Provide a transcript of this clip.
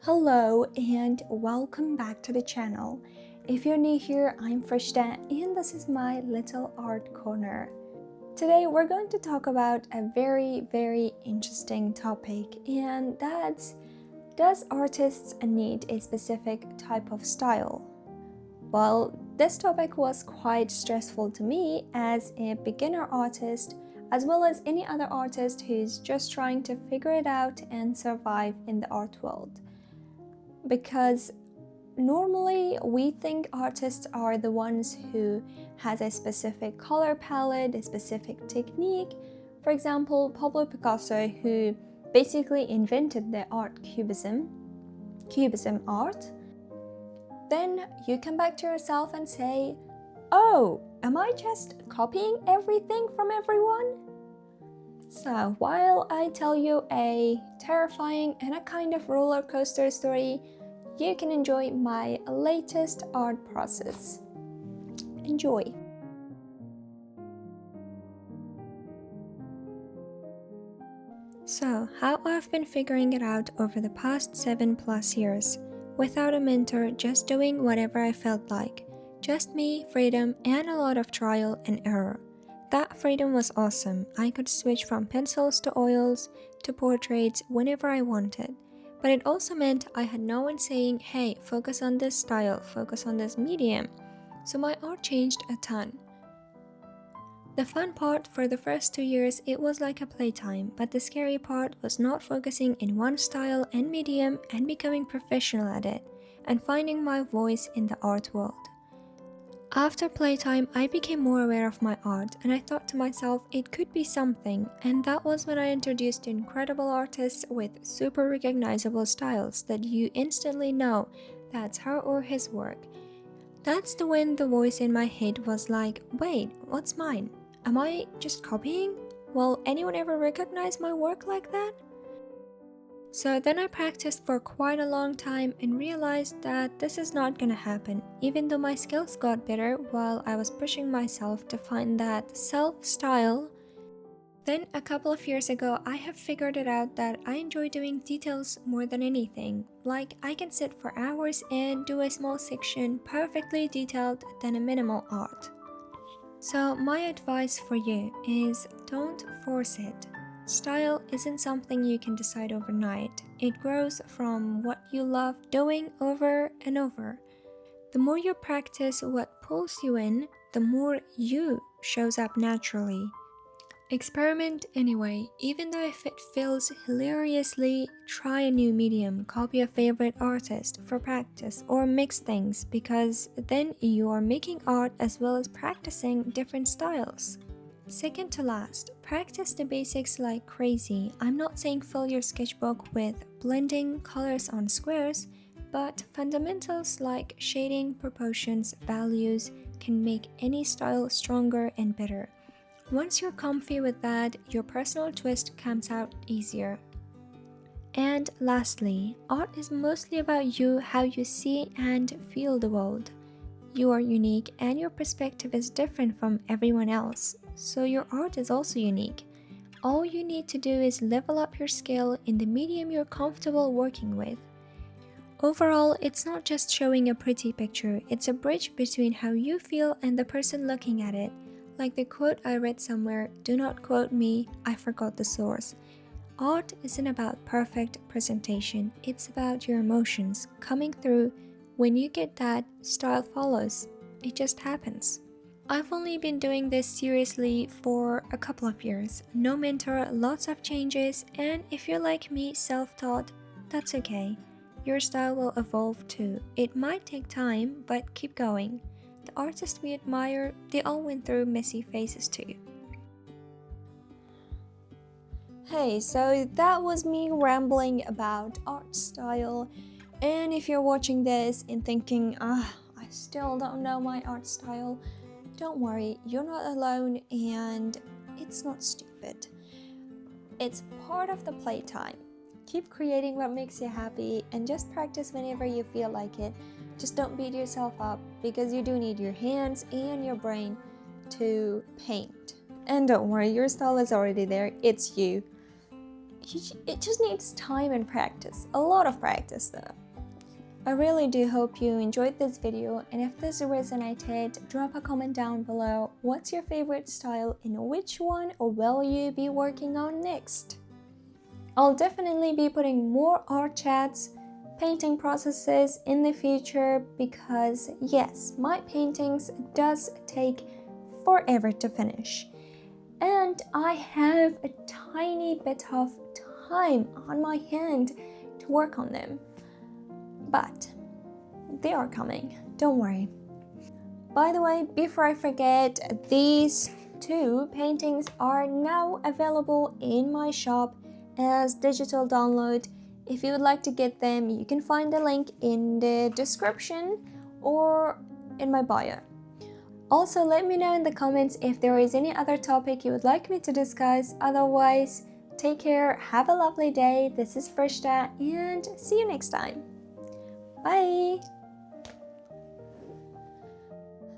Hello and welcome back to the channel. If you're new here, I'm Frishta and this is my little art corner. Today we're going to talk about a very interesting topic, and that's, does artists need a specific type of style? Well, this topic was quite stressful to me as a beginner artist, as well as any other artist who's just trying to figure it out and survive in the art world. Because normally we think artists are the ones who has a specific color palette, a specific technique. For example, Pablo Picasso, who basically invented the art cubism art. Then you come back to yourself and say, oh, am I just copying everything from everyone? So while I tell you a terrifying and a kind of roller coaster story, you can enjoy my latest art process. Enjoy! So, how I've been figuring it out over the past 7+ years, without a mentor, just doing whatever I felt like. Just me, freedom, and a lot of trial and error. That freedom was awesome. I could switch from pencils to oils to portraits whenever I wanted. But it also meant I had no one saying, hey, focus on this style, focus on this medium. So my art changed a ton. The fun part, for the first 2 years, it was like a playtime, but the scary part was not focusing in one style and medium and becoming professional at it, and finding my voice in the art world. After playtime, I became more aware of my art, and I thought to myself it could be something, and that was when I introduced incredible artists with super recognizable styles that you instantly know that's her or his work. That's when the voice in my head was like, wait, what's mine? Am I just copying? Will anyone ever recognize my work like that? So then I practiced for quite a long time and realized that this is not gonna happen, even though my skills got better while I was pushing myself to find that self-style. Then a couple of years ago, I have figured it out that I enjoy doing details more than anything. Like, I can sit for hours and do a small section perfectly detailed than a minimal art. So my advice for you is, don't force it. Style isn't something you can decide overnight. It grows from what you love doing over and over. The more you practice what pulls you in, the more you shows up naturally. Experiment anyway, even though if it feels hilariously, try a new medium, copy a favorite artist for practice, or mix things, because then you are making art as well as practicing different styles. Second to last, practice the basics like crazy. I'm not saying fill your sketchbook with blending colors on squares, but fundamentals like shading, proportions, values can make any style stronger and better. Once you're comfy with that, your personal twist comes out easier. And lastly, art is mostly about you, how you see and feel the world. You are unique and your perspective is different from everyone else, so your art is also unique. All you need to do is level up your skill in the medium you're comfortable working with. Overall, it's not just showing a pretty picture, it's a bridge between how you feel and the person looking at it. Like the quote I read somewhere, do not quote me, I forgot the source. Art isn't about perfect presentation, it's about your emotions coming through. When you get that, style follows. It just happens. I've only been doing this seriously for a couple of years. No mentor, lots of changes, and if you're like me, self-taught, that's okay. Your style will evolve too. It might take time, but keep going. The artists we admire, they all went through messy phases too. Hey, so that was me rambling about art style. And if you're watching this and thinking, I still don't know my art style, Don't worry, you're not alone and it's not stupid. It's part of the playtime. Keep creating what makes you happy and just practice whenever you feel like it. Just don't beat yourself up because you do need your hands and your brain to paint. And don't worry, your style is already there. It's you. It just needs time and practice. A lot of practice though. I really do hope you enjoyed this video, and if this resonated, drop a comment down below. What's your favorite style and which one will you be working on next? I'll definitely be putting more art chats, painting processes in the future because yes, my paintings does take forever to finish. And I have a tiny bit of time on my hand to work on them. But they are coming, don't worry. By the way, before I forget, these two paintings are now available in my shop as digital download. If you would like to get them, you can find the link in the description or in my bio. Also, let me know in the comments if there is any other topic you would like me to discuss. Otherwise, take care, have a lovely day. This is Frishta, and see you next time. Bye!